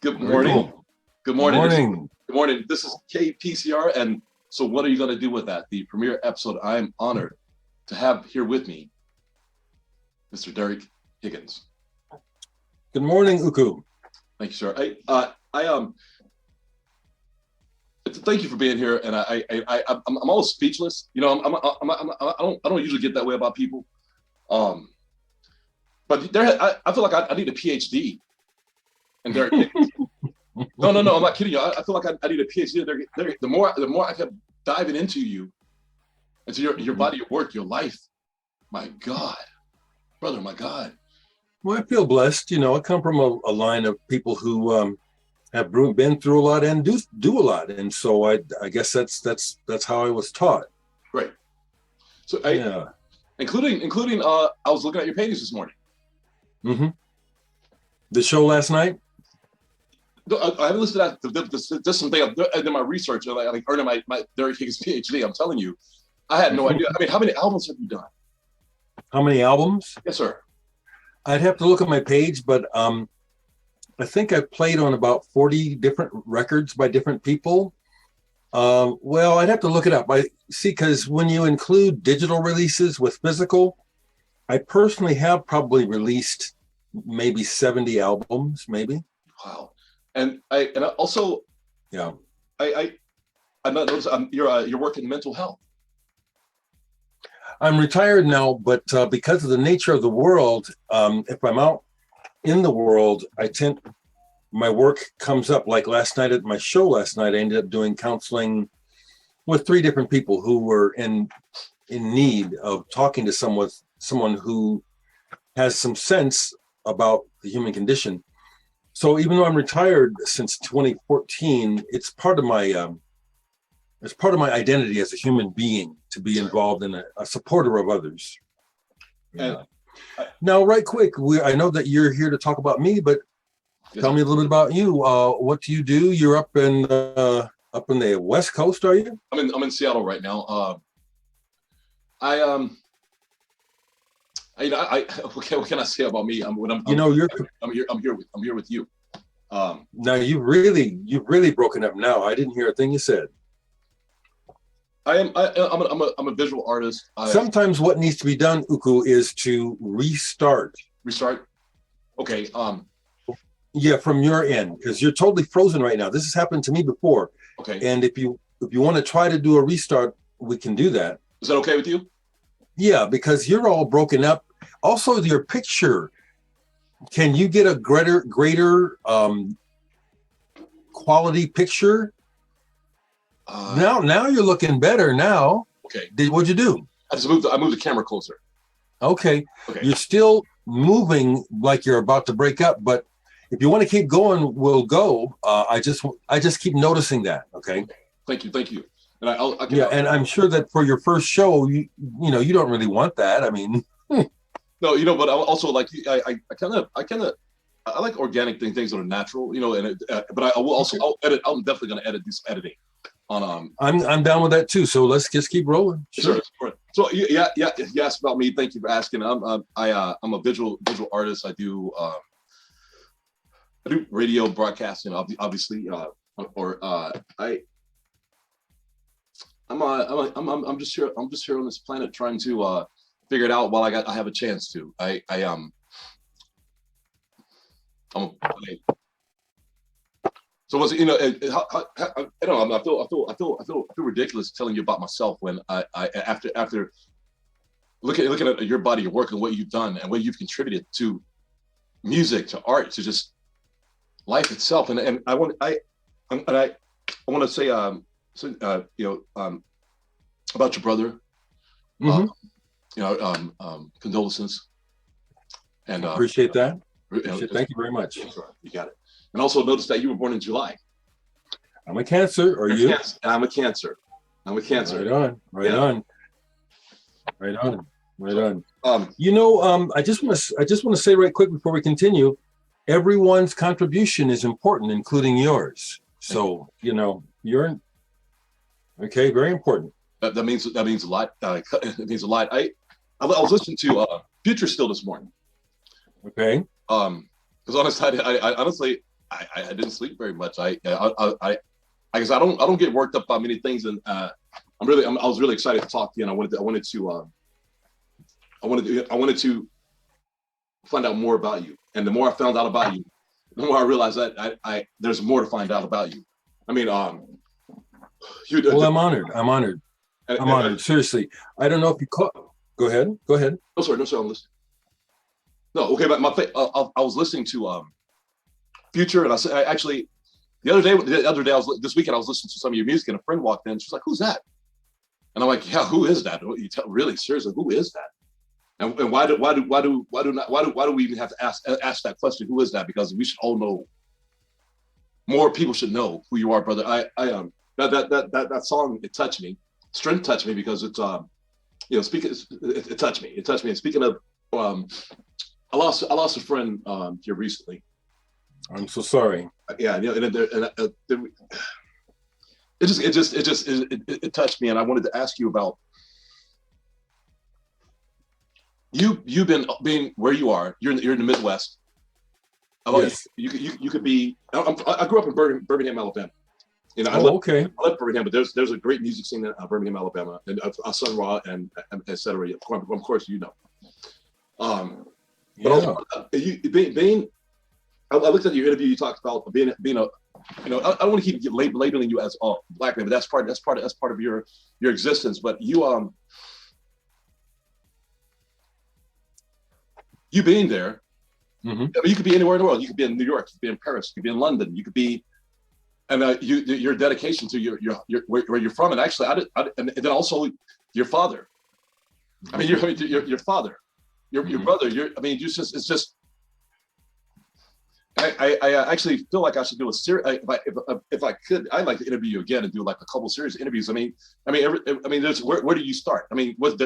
Good morning. Cool. Good morning. Morning. Good morning. This is KPCR. And so what are you going to do with that? The premiere episode, I am honored to have here with me, Mr. Derek Higgins. Good morning, UKUU. Thank you, sir. Thank you for being here. And I'm always speechless. You know, I don't usually get that way about people. But I feel like I need a PhD. And Derek Higgins. No, I'm not kidding you. I feel like I need a PhD. The more I kept diving into you, into your body, your work, your life. My God, brother, my God. Well, I feel blessed. You know, I come from a line of people who have been through a lot and do a lot, and so I guess that's how I was taught. Right. So including I was looking at your paintings this morning. Mm-hmm. The show last night. I haven't listened to that. Just something I did my research, like earning my Derek Higgins PhD. I'm telling you, I had no idea. I mean, how many albums have you done? How many albums? Yes, sir. I'd have to look at my page, but I think I played on about 40 different records by different people. Well, I'd have to look it up. Because when you include digital releases with physical, I personally have probably released maybe 70 albums, maybe. Wow. And I also, yeah, I noticed you're working in mental health. I'm retired now, but because of the nature of the world, if I'm out in the world, my work comes up. Like last night at my show last night, I ended up doing counseling with 3 different people who were in need of talking to someone who has some sense about the human condition. So even though I'm retired since 2014, it's part of my identity as a human being to be involved in a supporter of others. Yeah. Now, right quick, I know that you're here to talk about me, but tell me a little bit about you. What do you do? You're up in the West Coast, are you? I'm in Seattle right now. What can I say about me? I'm here with you. Now you've really broken up now. I didn't hear a thing you said. I'm a visual artist. Sometimes what needs to be done, UKUU, is to restart. Restart. Okay. Yeah, from your end, because you're totally frozen right now. This has happened to me before. Okay. And if you want to try to do a restart, we can do that. Is that okay with you? Yeah, because you're all broken up. Also, your picture. Can you get a greater quality picture? Now you're looking better now. Okay. What'd you do? I moved the camera closer. Okay. You're still moving like you're about to break up, but if you want to keep going, we'll go. I just keep noticing that. Okay. Thank you. And and I'm sure that for your first show, you don't really want that. I mean, no, but I also like I like organic things that are natural, but I will also I'll edit. I'm definitely going to do some editing on. I'm down with that too. So let's just keep rolling. Sure. So yeah. You asked about me. Thank you for asking. I'm a visual artist. I do radio broadcasting, obviously, I'm just here on this planet trying to figure it out while I have a chance to. So was I don't know. I feel ridiculous telling you about myself when after looking at your body, your work, and what you've done and what you've contributed to music, to art, to just life itself. And I want to say about your brother. Mm-hmm. Condolences. And appreciate that. Thank you very much. You got it. And also notice that you were born in July. I'm a Cancer. Are you? Yes, and I'm a Cancer. Right on. I just want to say right quick before we continue, everyone's contribution is important, including yours. So you're okay. Very important. That means a lot. It means a lot. I was listening to Future still this morning. Okay. Because honestly, I didn't sleep very much. I guess I don't get worked up by many things, and I was really excited to talk to you, and I wanted to find out more about you. And the more I found out about you, the more I realized that there's more to find out about you. I mean, well, I'm honored. Seriously, I don't know if you caught. Go ahead. No, sir. I'm listening. No, okay, but I was listening to Future, and I said actually the other day this weekend I was listening to some of your music, and a friend walked in. She was like, "Who's that?" And I'm like, "Yeah, who is that? Really, seriously, who is that?" And why do we even have to ask that question? Who is that? Because we should all know. More people should know who you are, brother. That song, it touched me. Strength touched me because it's it touched me. And speaking of, I lost a friend here recently. I'm so sorry. Yeah, it touched me, and I wanted to ask you about you've been being where you are. You're in the Midwest. Yes. You could be. I grew up in Birmingham, Alabama. I left Birmingham, but there's a great music scene in Birmingham, Alabama, and Sun Ra and et cetera. Of course, you know. But also, I looked at your interview. You talked about being a, I don't want to keep labeling you as a black man, but that's part of your existence. But you being there, mm-hmm. I mean, you could be anywhere in the world. You could be in New York. You could be in Paris. You could be in London. You could be, and your dedication to your where you're from, and actually, and then also your father. I mean, your father, your brother. It's just. I actually feel like I should do a series. If I could, I'd like to interview you again and do like a couple series of interviews. There's where do you start? I mean, what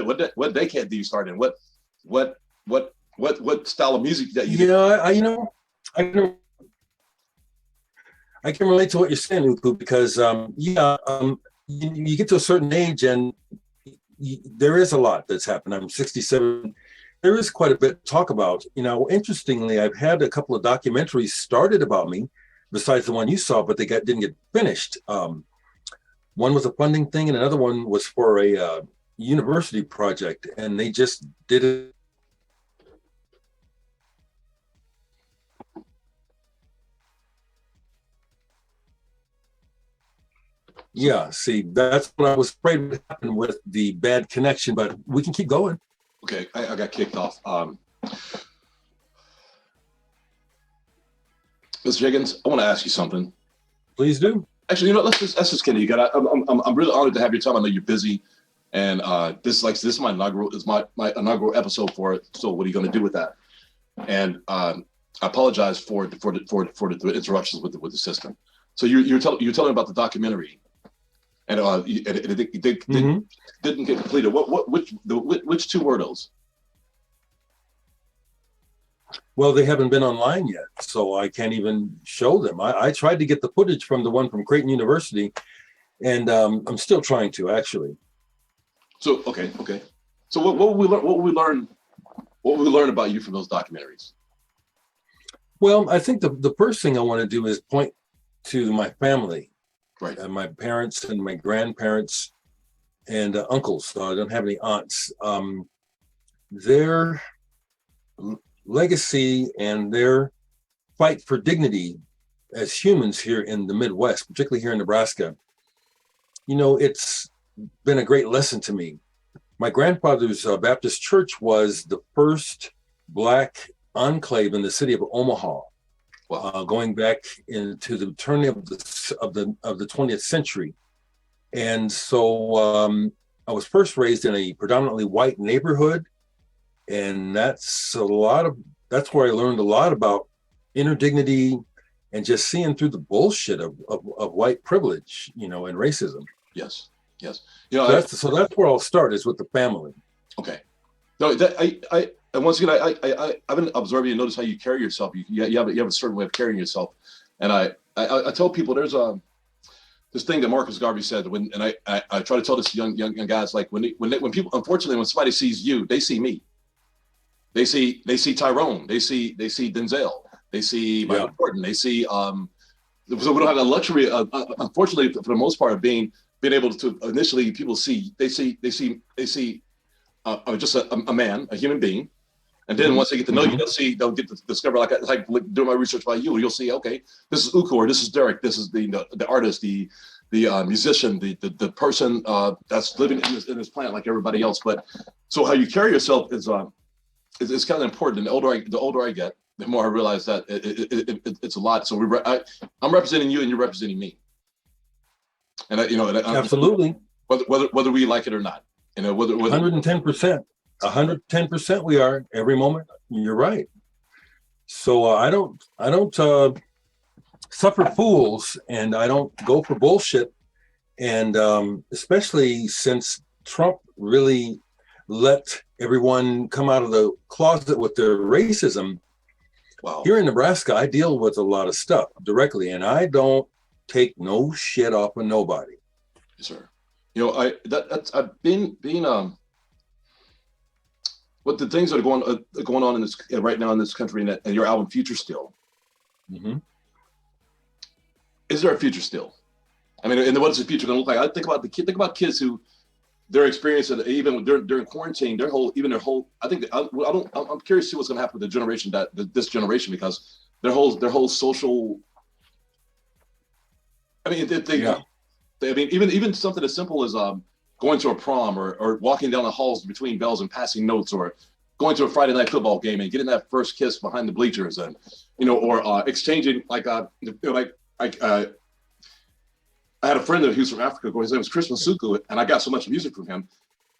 decade do you start in? What style of music that you? I can relate to what you're saying, Uku, because you get to a certain age and there is a lot that's happened. I'm 67. There is quite a bit to talk about. Interestingly, I've had a couple of documentaries started about me, besides the one you saw, but they didn't get finished. One was a funding thing, and another one was for a university project, and they just did it. Yeah, see, that's what I was afraid would happen with the bad connection, but we can keep going. Okay, I got kicked off. Mr. Higgins, I want to ask you something. Please do. Actually, let's just get it. I'm really honored to have your time. I know you're busy, and this is my inaugural inaugural episode for it. So what are you going to do with that? And I apologize for the interruptions with the system. So you're telling about the documentary. And it didn't get completed. Which two were those? Well, they haven't been online yet, so I can't even show them. I tried to get the footage from the one from Creighton University, and I'm still trying to actually. So okay. So what will we learn? What will we learn about you from those documentaries? Well, I think the first thing I want to do is point to my family. Right. My parents and my grandparents and uncles. So I don't have any aunts. Their legacy and their fight for dignity as humans here in the Midwest, particularly here in Nebraska, it's been a great lesson to me. My grandfather's Baptist church was the first Black enclave in the city of Omaha. Wow. Going back into the turn of the 20th century. And so I was first raised in a predominantly white neighborhood. And that's where I learned a lot about inner dignity and just seeing through the bullshit of white privilege, and racism. Yes. So that's where I'll start, is with the family. Okay. No, and once again, I've been observing and notice how you carry yourself. You have a certain way of carrying yourself, and I tell people there's this thing that Marcus Garvey said I try to tell this young guys, like when people, unfortunately, when somebody sees you, they see me. They see Tyrone. They see Denzel. They see Yeah. Michael Jordan. They see so we don't have the luxury, unfortunately, for the most part, of being able to initially people see just a man, a human being, and then once they get to know you, they'll get to discover like doing my research by you, you'll see, okay, this is Uko, or this is Derek, this is the artist, the musician, the person that's living in this planet like everybody else. But so how you carry yourself is kind of important. And the older I get, the more I realize that it's a lot. So I'm representing you, and you're representing me. And Absolutely. Whether we like it or not, whether 110%, 110% we are every moment. You're right. So I don't suffer fools, and I don't go for bullshit. And especially since Trump really let everyone come out of the closet with their racism. Wow. Here in Nebraska, I deal with a lot of stuff directly, and I don't take no shit off of nobody. Yes, sir. I've been what the things that are going on in this right now in this country, and your album Future Still. Mm-hmm. Is there a future still? I mean, and what is the future going to look like? I think about kids who their experience, even during quarantine, I think I'm curious to see what's going to happen with the generation this generation, because their whole social. I mean, even something as simple as going to a prom or walking down the halls between bells and passing notes, or going to a Friday night football game and getting that first kiss behind the bleachers, and or exchanging I had a friend that was from Africa. His name was Chris Masuku, and I got so much music from him.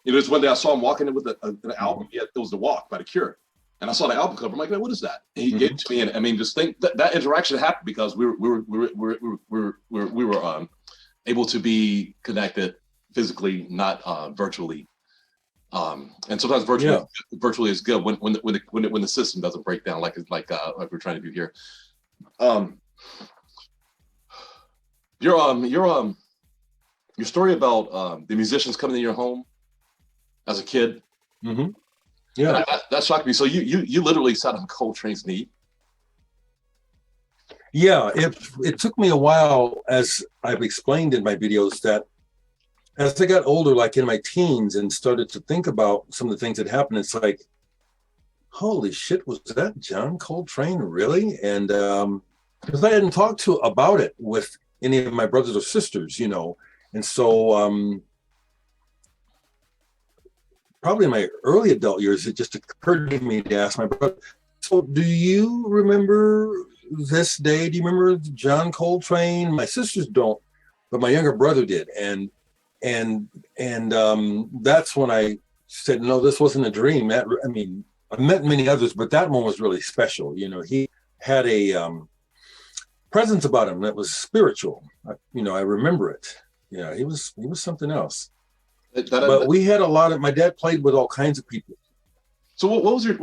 Just one day I saw him walking in with an album. It was The Walk by The Cure, and I saw the album cover. I'm like, man, what is that? And he gave it to me, and I mean, just think that interaction happened because we were able to be connected physically, not virtually. And sometimes virtually is good when the system doesn't break down like we're trying to do here. Your story about the musicians coming in your home as a kid. Mm-hmm. Yeah, that shocked me. So you literally sat on Coltrane's knee. Yeah, it took me a while, as I've explained in my videos, that as I got older, like in my teens, and started to think about some of the things that happened, it's like, holy shit, was that John Coltrane really? And because I hadn't talked about it with any of my brothers or sisters, and so probably in my early adult years, it just occurred to me to ask my brother, so do you remember this day? Do you remember John Coltrane? My sisters don't, but my younger brother did. And that's when I said, no, this wasn't a dream. I met many others, but that one was really special. He had a presence about him that was spiritual. I remember it. He was something else. But we had a lot of. My dad played with all kinds of people. So what was your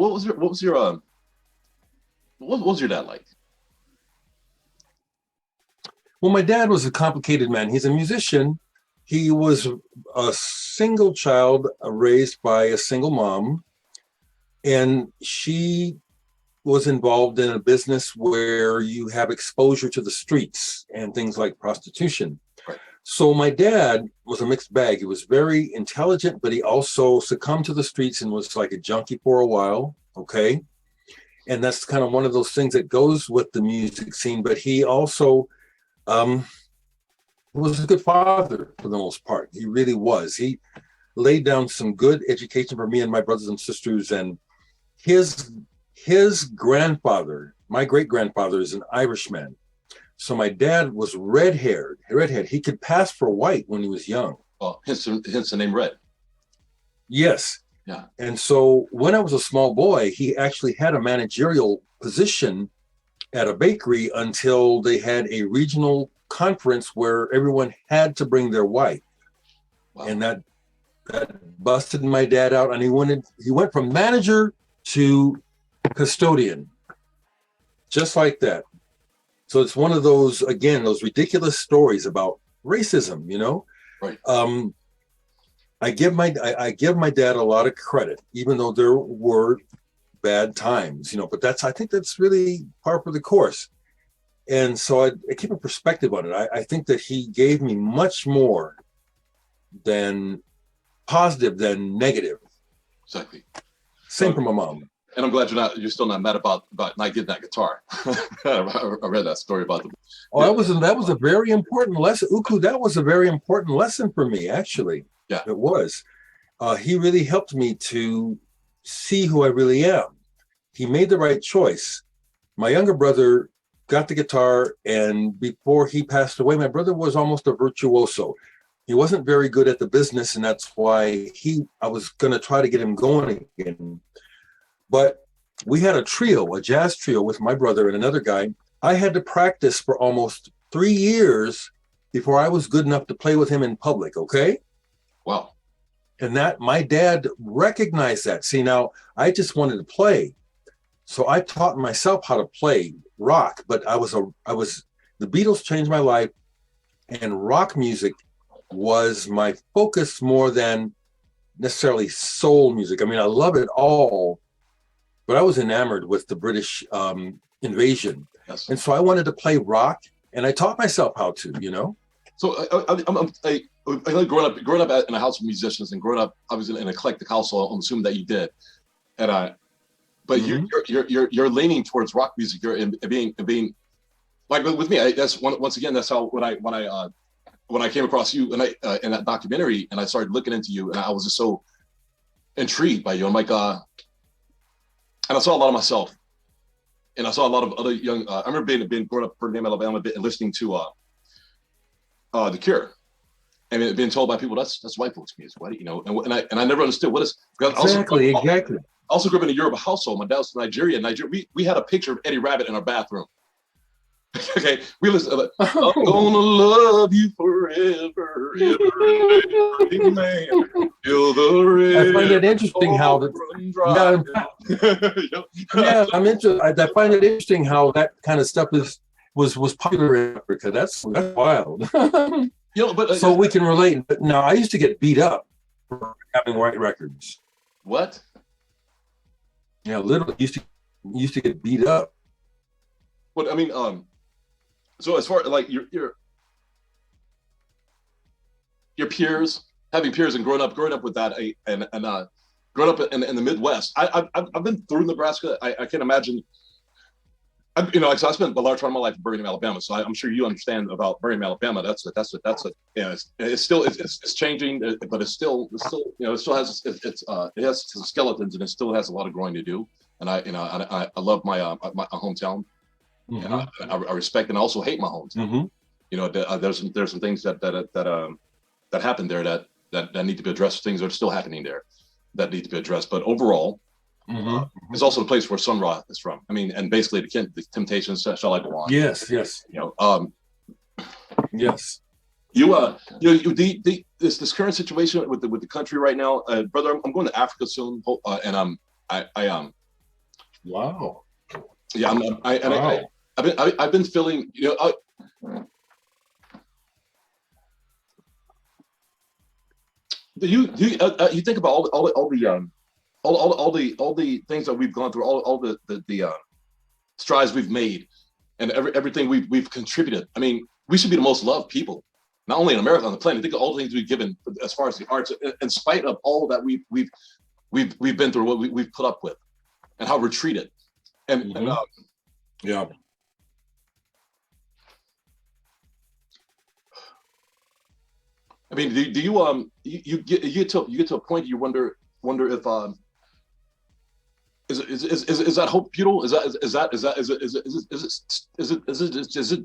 dad like? Well, my dad was a complicated man. He's a musician. He was a single child raised by a single mom, and she was involved in a business where you have exposure to the streets and things like prostitution. Right. So my dad was a mixed bag. He was very intelligent, but he also succumbed to the streets and was like a junkie for a while. Okay. And that's kind of one of those things that goes with the music scene. But he also was a good father for the most part. He really was. He laid down some good education for me and my brothers and sisters. And his grandfather, my great-grandfather, is an Irishman. So my dad was redhead. He could pass for white when he was young. Oh, hence the name Red. Yes. Yeah. And so when I was a small boy, he actually had a managerial position at a bakery until they had a regional conference where everyone had to bring their wife. Wow. And that busted my dad out, and he went from manager to custodian, just like that. So it's one of those, again, those ridiculous stories about racism, Right. I give my dad a lot of credit, even though there were bad times, but I think that's really par for the course. And so I keep a perspective on it. I think that he gave me much more than positive than negative. Exactly. Same for my mom. And I'm glad you're still not mad about not getting that guitar. I read that story about them. Oh, that was a very important lesson. Uku, that was a very important lesson for me, actually. Yeah. It was. He really helped me to see who I really am. He made the right choice. My younger brother got the guitar, and before he passed away, my brother was almost a virtuoso. He wasn't very good at the business, and that's why I was going to try to get him going again. But we had a jazz trio with my brother and another guy. I had to practice for almost 3 years before I was good enough to play with him in public, okay? Wow. And that my dad recognized that. See, now I just wanted to play. So I taught myself how to play rock, but the Beatles changed my life, and rock music was my focus more than necessarily soul music. I mean, I love it all, but I was enamored with the British invasion. Yes. And so I wanted to play rock, and I taught myself how to, So I like growing up in a house of musicians and growing up, I was in an eclectic household. I'm assuming that you did, but you're leaning towards rock music. You're being like with me. Once again, that's how when I came across you and in that documentary, and I started looking into you, and I was just so intrigued by you. I'm like, and I saw a lot of myself, and I saw a lot of other young. I remember being growing up in Birmingham, Alabama, and listening to The Cure, and being told by people that's white folks music, what and I never understood what is exactly. I also grew up in a Yoruba household. My dad was from Nigeria. We had a picture of Eddie Rabbit in our bathroom. Okay, we listen to I'm gonna love you forever, ever, man. Feel the I find it interesting how I'm interested. I find it interesting how that kind of stuff was popular in Africa. That's wild. So we can relate. But now I used to get beat up for having white records. What? Yeah, literally used to get beat up. But I mean, so as far like your peers, having peers and growing up with that, and growing up in the Midwest, I've been through Nebraska. I can't imagine. I spent a large part of my life in Birmingham, Alabama, so I'm sure you understand about Birmingham, Alabama. It's changing, but it still has it has skeletons, and it still has a lot of growing to do. And I love my hometown. Mm-hmm. I respect and also hate my hometown. Mm-hmm. There's some things that happened there that need to be addressed. Things that are still happening there that need to be addressed. But overall, it's also the place where Sun Ra is from. I mean, and basically the Temptations, Shall I Go On? Yes. Yes. This current situation with the country right now, brother. I'm going to Africa soon, and Wow. Yeah, I've been feeling, you think about all the things that we've gone through, all the strides we've made, and everything we've contributed. I mean, we should be the most loved people, not only in America, on the planet. Think of all the things we've given as far as the arts, in spite of all that we've been through, what we've put up with, and how we're treated. And yeah. I mean, do you get to a point you wonder if is that hope futile? Is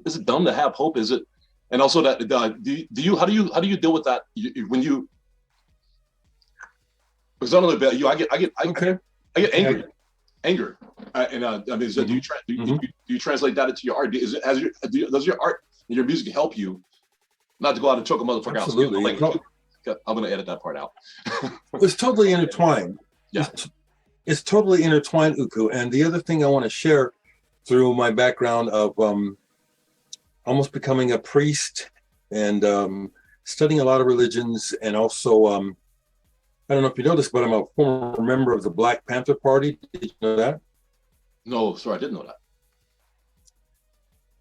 it dumb to have hope? Is it, and also that how do you deal with that when you? Because I don't know about you, I get angry. Anger, and I mean, so do you translate that into your art? Does your art and your music help you not to go out and choke a motherfucker out? Absolutely. I'm going to edit that part out. It's totally intertwined. Yeah, it's totally intertwined, Uku. And the other thing I want to share through my background of almost becoming a priest and studying a lot of religions, and also I don't know if you know this, but I'm a former member of the Black Panther Party. Did you know that? No, sorry, I didn't know that.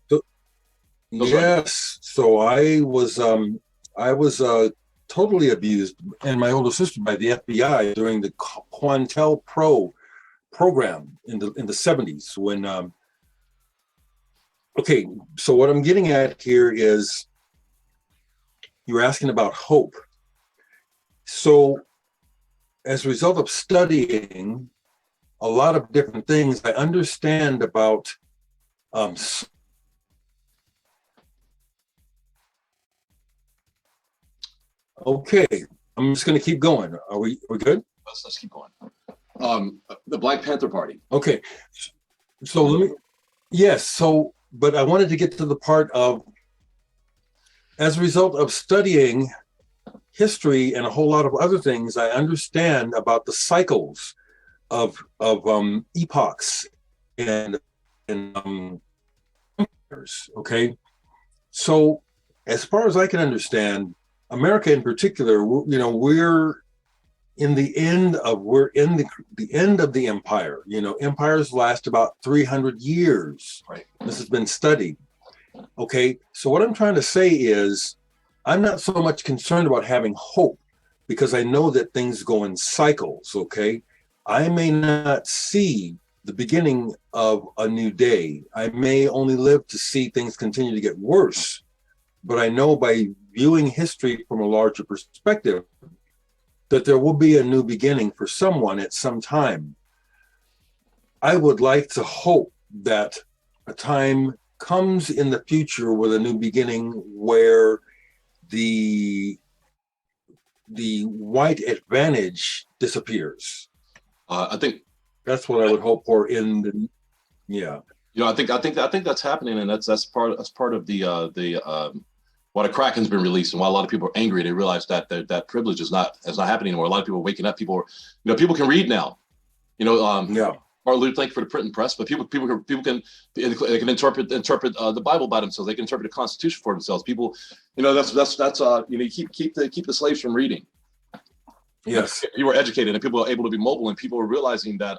So, No, sorry. yes. So I was totally abused, and my older sister, by the FBI during the COINTELPRO program in the 70s. When okay, so what I'm getting at here is you're asking about hope. So as a result of studying a lot of different things, I understand about okay, I'm just going to keep going. Are we good? Let's keep going. The Black Panther Party. Okay, so let me. Yes, so but I wanted to get to the part of, as a result of studying history and a whole lot of other things, I understand about the cycles of epochs and okay. So as far as I can understand, America in particular, we're in the end of the end of the empire. Empires last about 300 years. Right. This has been studied. Okay, so what I'm trying to say is, I'm not so much concerned about having hope, because I know that things go in cycles. Okay, I may not see the beginning of a new day. I may only live to see things continue to get worse. But I know by viewing history from a larger perspective that there will be a new beginning for someone at some time. I would like to hope that a time comes in the future with a new beginning where the white advantage disappears. I think that's what I would hope for in the, yeah. I think that's happening, and that's part of the why the Kraken's been released and why a lot of people are angry. They realize that that privilege is not happening anymore. A lot of people are waking up. People can read now. Yeah. Partly thank you for the print press, but people can interpret the Bible by themselves. They can interpret the Constitution for themselves. People, that's keep the slaves from reading. Yes, you were educated, and people are able to be mobile, and people are realizing that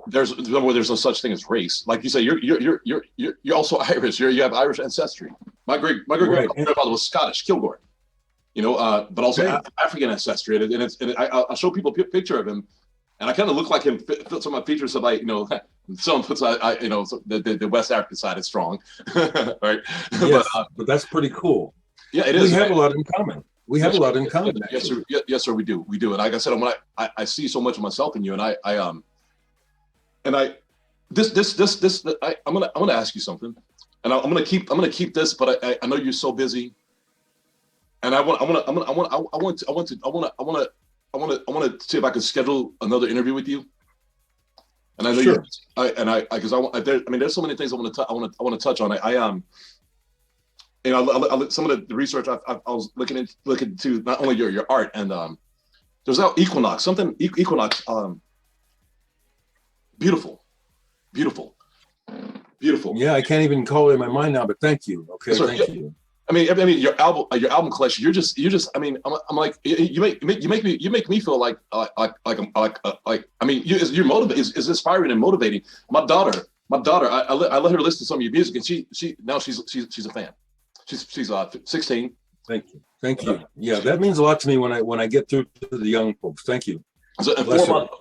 there's no such thing as race. Like you say, you're also Irish. You have Irish ancestry. My great grandfather was Scottish, Kilgore. But also African ancestry, and I'll show people a picture of him. And I kind of look like him. Some of my features are like, some puts the West African side is strong, right? Yes, but that's pretty cool. Yeah, it is. We have a lot in common. We have a lot in common. Yes, sir, we do. And like I said, when I see so much of myself in you, and I'm gonna ask you something, and I'm gonna keep this, but I know you're so busy, and I want to see if I can schedule another interview with you. And I know sure. there's so many things I want to touch on. Some of the research I was looking into not only your art, and there's now Equinox, beautiful. Yeah, I can't even call it in my mind now, but thank you. Okay, yes, thank you. I mean, your album collection. You're just. I mean, I'm like, you make me feel like. I mean, you're motivated. Is inspiring and motivating. My daughter. I let her listen to some of your music, and she's a fan. She's 16. Thank you. Yeah, that means a lot to me when I get through to the young folks. Thank you. So, and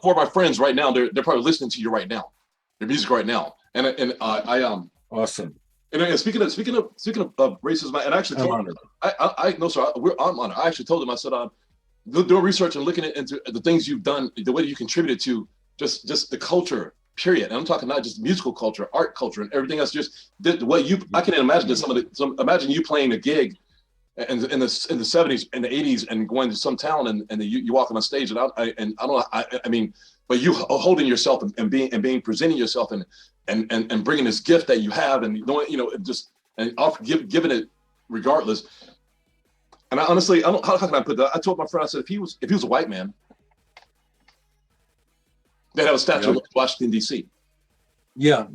four of my friends right now, they're probably listening to you right now, your music right now, and I awesome. And speaking of racism, and I actually told him, I'm honored. I actually told him, I said, doing research and looking into the things you've done, the way you contributed to just the culture, period. And I'm talking not just musical culture, art culture, and everything else. Just the way I can imagine that imagine you playing a gig in the 70s and the 80s and going to some town and you walking on stage I mean, but you holding yourself and being presenting yourself and bringing this gift that you have and giving it regardless. And I honestly, how can I put that? I told my friend, I said, if he was a white man, they'd have a statue in Washington, D.C. Yeah.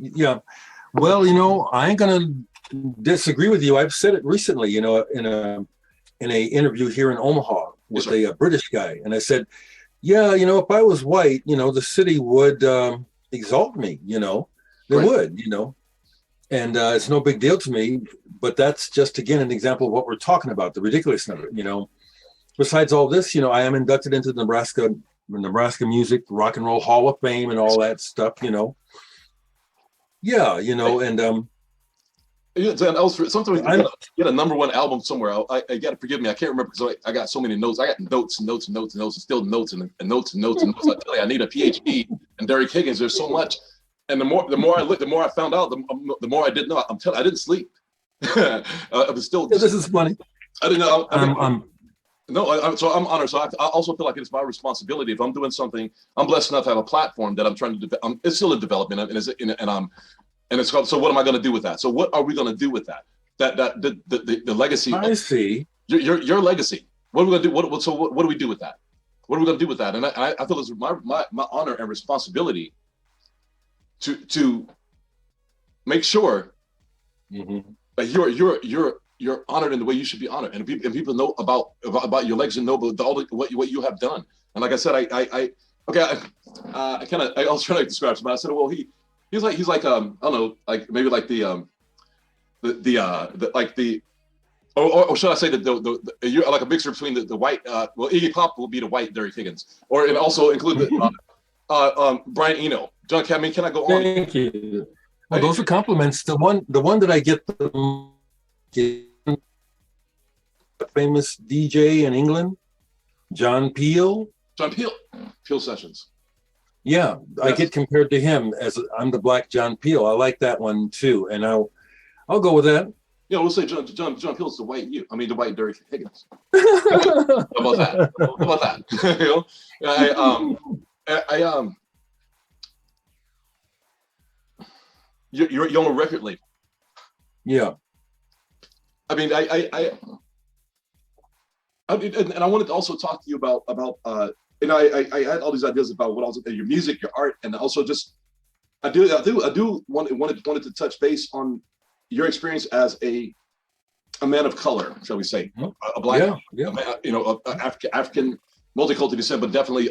Well, I ain't gonna disagree with you. I've said it recently, in a interview here in Omaha, with a British guy. And I said, yeah, you know, if I was white, you know, the city would exalt me, you know, they would, you know, and it's no big deal to me. But that's just, again, an example of what we're talking about, the ridiculousness of it, you know. Besides all this, you know, I am inducted into the Nebraska Music Rock and Roll Hall of Fame and all that stuff, you know. Yeah, you know, and something we get a #1 album somewhere. I got to forgive me. I can't remember because I got so many notes. I got notes and notes and notes and notes and still notes and notes and notes and notes. I tell you, I need a PhD in Derek Higgins. There's so much, and the more I looked, the more I found out. The more I didn't know. I'm telling. I didn't sleep. I was still. Yeah, this is funny. I didn't know. So I'm honored. So I also feel like it's my responsibility. If I'm doing something, I'm blessed enough to have a platform that I'm trying to develop. It's still in development, and it's called. So what am I going to do with that? So what are we going to do with that? The legacy. I see your legacy. What are we going to do? What do we do with that? What are we going to do with that? And I feel it's my honor and responsibility to make sure that you're honored in the way you should be honored, and people know about your legacy, know about what you have done. And like I said, I was trying to describe somebody. I said, well, he's like I don't know, like maybe like or should I say that you're like a mixture between the white Iggy Pop will be the white Derek Higgins, or and also include the Brian Eno, John. Can I go on? Thank you. Well, those are compliments. The one that I get the famous DJ in England, John Peel Sessions. Yeah, yes. I get compared to him as I'm the Black John Peel. I like that one too, and I'll go with that. Yeah, we'll say John Peel's the white you. I mean, the white Derek Higgins. How about that? How about that? You know, you're on a record label. Yeah. I mean, and I wanted to also talk to you about I had all these ideas about what else, your music, your art, and also just I wanted to touch base on your experience as a man of color, shall we say, a black, African multicultural descent, but definitely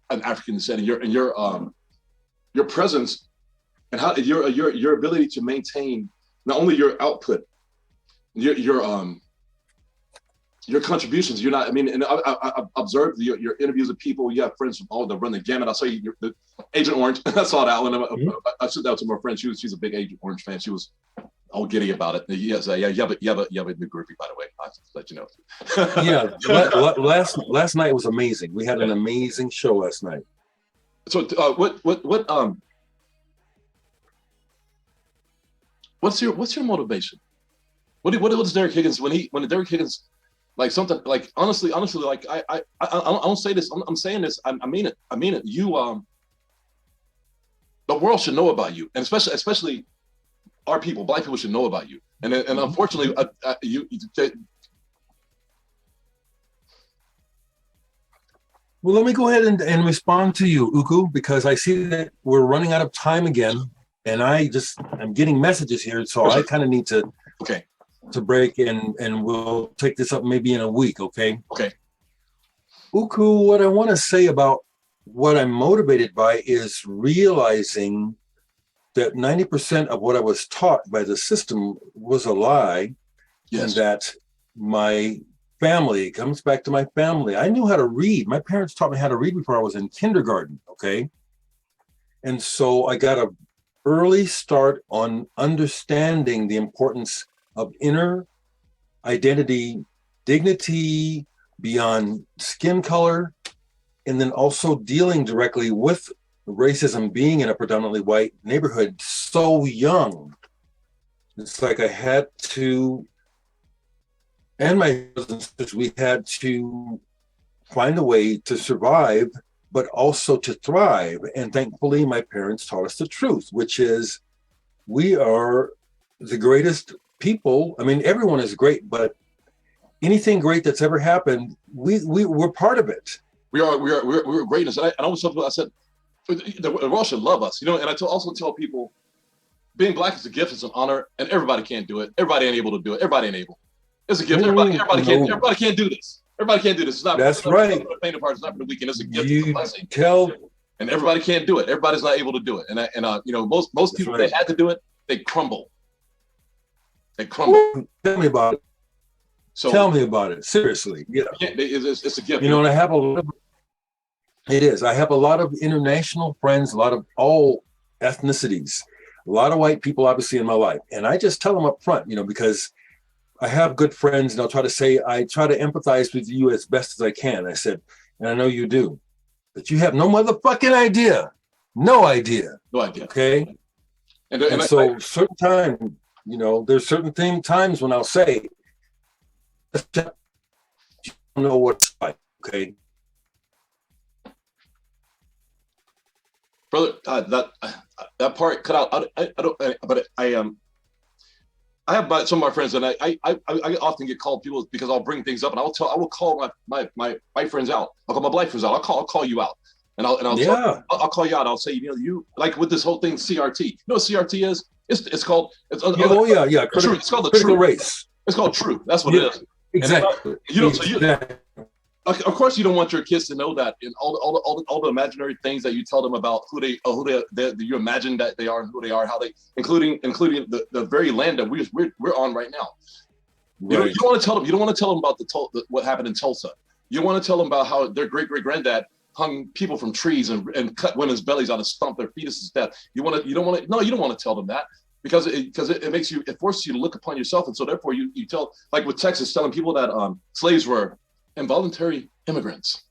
an African descent, and your presence and how your ability to maintain not only your output, your contributions. You're not. I mean, and I observed your interviews with people. You have friends from all that run the gamut. I saw you, the Agent Orange. I saw that one. I sent that to my friend. She's a big Agent Orange fan. She was all giddy about it. Yes, yeah. You have a new groupie, by the way. I'll just let you know. Yeah. Last night was amazing. We had an amazing show last night. So what's your motivation? What is Derek Higgins when Derek Higgins, like something like honestly like I don't say this, I'm saying this, I mean it. You the world should know about you, and especially our people, Black people should know about you. And unfortunately, Well, let me go ahead and respond to you, Uku, because I see that we're running out of time again, and I'm getting messages here, so I kind of need to break, and we'll take this up maybe in a week, okay? Okay. Uku, what I want to say about what I'm motivated by is realizing that 90% of what I was taught by the system was a lie. Yes. And that my family, it comes back to my family. I knew how to read. My parents taught me how to read before I was in kindergarten, okay? And so I got an early start on understanding the importance of inner identity, dignity beyond skin color, and then also dealing directly with racism, being in a predominantly white neighborhood so young. It's like I had to, and my brothers and sisters, we had to find a way to survive, but also to thrive. And thankfully, my parents taught us the truth, which is we are the greatest people. I mean, everyone is great, but anything great that's ever happened, we're part of it. We're greatness. And I always I said, the world should love us, you know. And I also tell people, being Black is a gift, it's an honor, and everybody can't do it. Everybody ain't able to do it. Everybody ain't able. It's a gift. Everybody can't do this. Everybody can't do this. It's not. That's right. The painting party is not for the weekend. It's a gift. You it's a blessing. tell. And everybody can't do it. Everybody's not able to do it. And you know, most people right. They had to do it. They crumble. They crumble. Tell me about it. So tell me about it. Seriously. Yeah. It's a gift. You know, and I have a lot of, it is. I have a lot of international friends, a lot of all ethnicities, a lot of white people, obviously, in my life. And I just tell them up front, you know, because I have good friends, and I'll try to say, I try to empathize with you as best as I can. I said, and I know you do, but you have no motherfucking idea. No idea. No idea. Okay. And so certain time, you know, there's certain times when I'll say, you don't know what it's like. Okay. Brother, that part cut out. I don't. But I have some of my friends, and I often get called people because I'll bring things up, and I will call my white friends out. I'll call my black friends out. I'll call you out, and I'll call you out. I'll say, you know, you like with this whole thing CRT. You know what CRT is? It's called. It's called the critical race. It's called true. That's what it is. Exactly. You know, so of course, you don't want your kids to know that, and all the imaginary things that you tell them about who you imagine that they are and who they are, how they, including the very land that we're on right now. Right. You don't want to tell them. You don't want to tell them about what happened in Tulsa. You want to tell them about how their great granddad hung people from trees and cut women's bellies out and stomped their fetuses to death. You don't want to tell them that. Because it forces you to look upon yourself, and so therefore you tell, like with Texas, telling people that slaves were involuntary immigrants.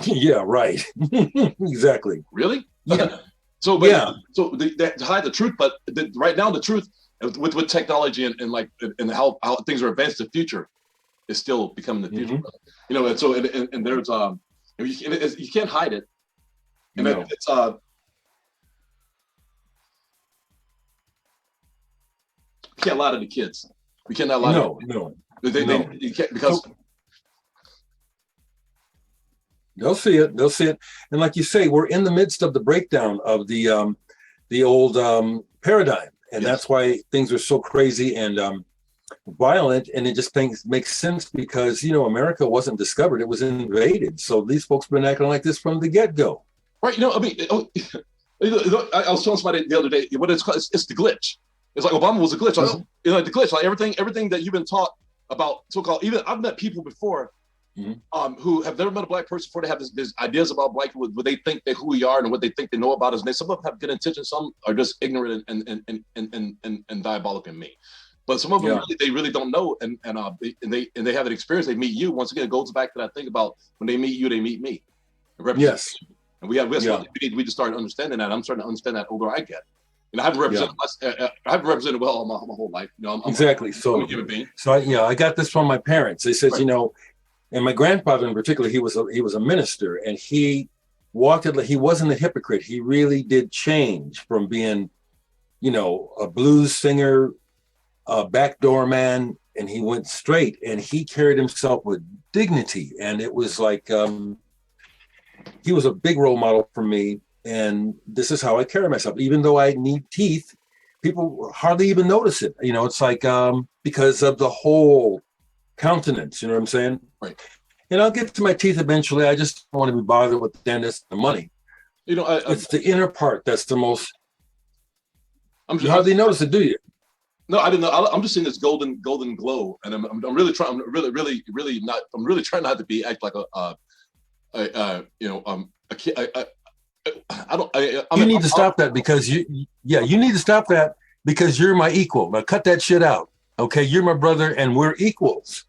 Yeah, right. Exactly. Really? Yeah. So they hide the truth, but right now the truth with technology and how things are advanced, the future is still becoming the future. Mm-hmm. You know, and so and there's you can't hide it, and no. It's you can't lie to the kids. We cannot lie. No. You can't, because they'll see it. And like you say, we're in the midst of the breakdown of the old paradigm, and that's why things are so crazy and violent. And it just makes sense because, you know, America wasn't discovered; it was invaded. So these folks have been acting like this from the get-go. Right. You know, I mean, I was telling somebody the other day what it's called. It's the glitch. It's like Obama was a glitch. Mm-hmm. You know, the glitch, like everything that you've been taught about so-called. Even I've met people before, who have never met a black person before. They have these ideas about black people, what they think who we are and what they think they know about us. And some of them have good intentions. Some are just ignorant and diabolical in me. But some of them they really don't know, and they have an experience. They meet you. Once again, it goes back to that thing about when they meet you, they meet me. Yes. And we just started understanding that. I'm starting to understand that older I get. And I haven't represented well my whole life. You know, exactly. I'm a human being. So I got this from my parents. They said, right. You know, and my grandfather in particular, he was a minister, and he wasn't a hypocrite. He really did change from being, you know, a blues singer, a backdoor man, and he went straight, and he carried himself with dignity. And it was like he was a big role model for me. And this is how I carry myself. Even though I need teeth, people hardly even notice it. You know, it's like because of the whole countenance, you know what I'm saying? Right. And I'll get to my teeth eventually. I just don't want to be bothered with the dentist and the money. You know, it's the inner part that's the most. You hardly notice it, do you? No, I didn't know. I'm just seeing this golden glow, and I'm really trying. I'm really not. I'm really trying not to act like a kid. You need to stop that because you need to stop that because you're my equal. Now cut that shit out. Okay, you're my brother and we're equals.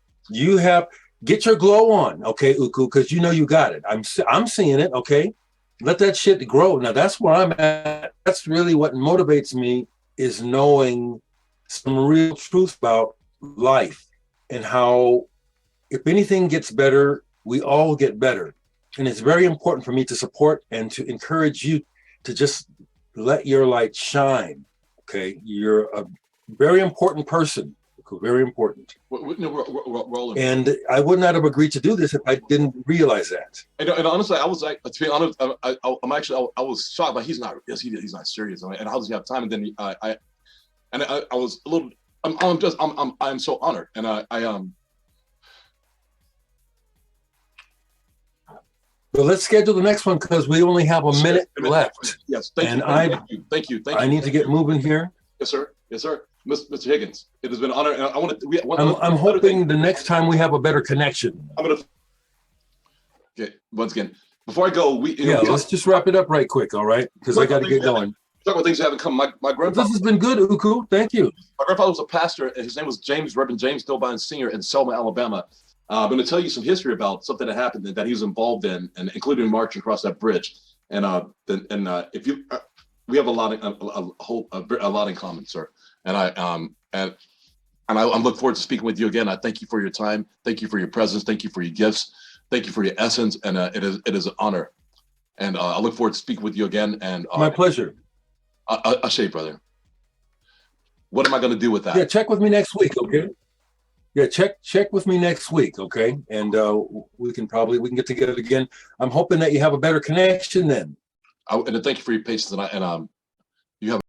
Get your glow on, okay, Uku, because you know you got it. I'm seeing it, okay? Let that shit grow. Now that's where I'm at. That's really what motivates me, is knowing some real truth about life and how if anything gets better, we all get better. And it's very important for me to support and to encourage you to just let your light shine. Okay, you're a very important person. Very important. We're and I would not have agreed to do this if I didn't realize that. And honestly, I was like, to be honest, I was shocked, but he's not serious. And how does he have time? And then I was a little. I'm so honored, and But let's schedule the next one because we only have a minute left. Yes, And thank you. I need to get moving here. Yes, sir. Yes, sir. Mr. Higgins, it has been an honor. And I want to. I'm hoping the next time we have a better connection. I'm gonna. Okay. Once again, before I go, let's just wrap it up right quick, all right? Because I got to get going. Talk about things that haven't come. My grandfather. This has been good, Uku. Thank you. My grandfather was a pastor, and his name was Reverend James Dilbine Sr. in Selma, Alabama. I'm going to tell you some history about something that happened that he was involved in, and including marching across that bridge. And if you, we have a lot in common, sir. And I look forward to speaking with you again. I thank you for your time. Thank you for your presence. Thank you for your gifts. Thank you for your essence. And it is an honor. And I look forward to speaking with you again. And my pleasure. Ashe, brother. What am I going to do with that? Yeah, check with me next week, okay? Yeah, check with me next week, okay? And we can get together again. I'm hoping that you have a better connection then. And thank you for your patience. And you have